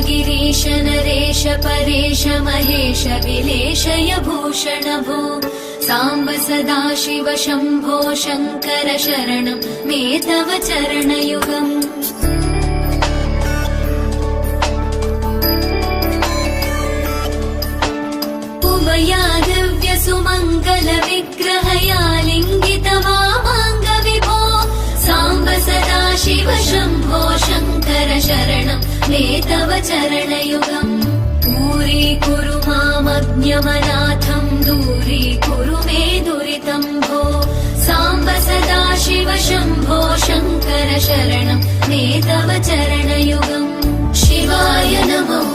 गिरीश नरेश परेश महेश विलेशय भूषण भो साम्ब सदाशिव शम्भो शङ्कर शरणं मे तव चरणयुगम्। उमया दिव्य सुमङ्गल विग्रहया लिङ्गित वामाङ्ग विभो साम्ब सदाशिव शम्भो शङ्कर शरणं मे तव चरणयुगम्। दूरीकुरु मामज्ञमनाथं दूरीकुरु मे दुरितं भो साम्ब सदाशिव शम्भो शङ्कर शरणं मे तव चरणयुगम्। शिवाय नमः।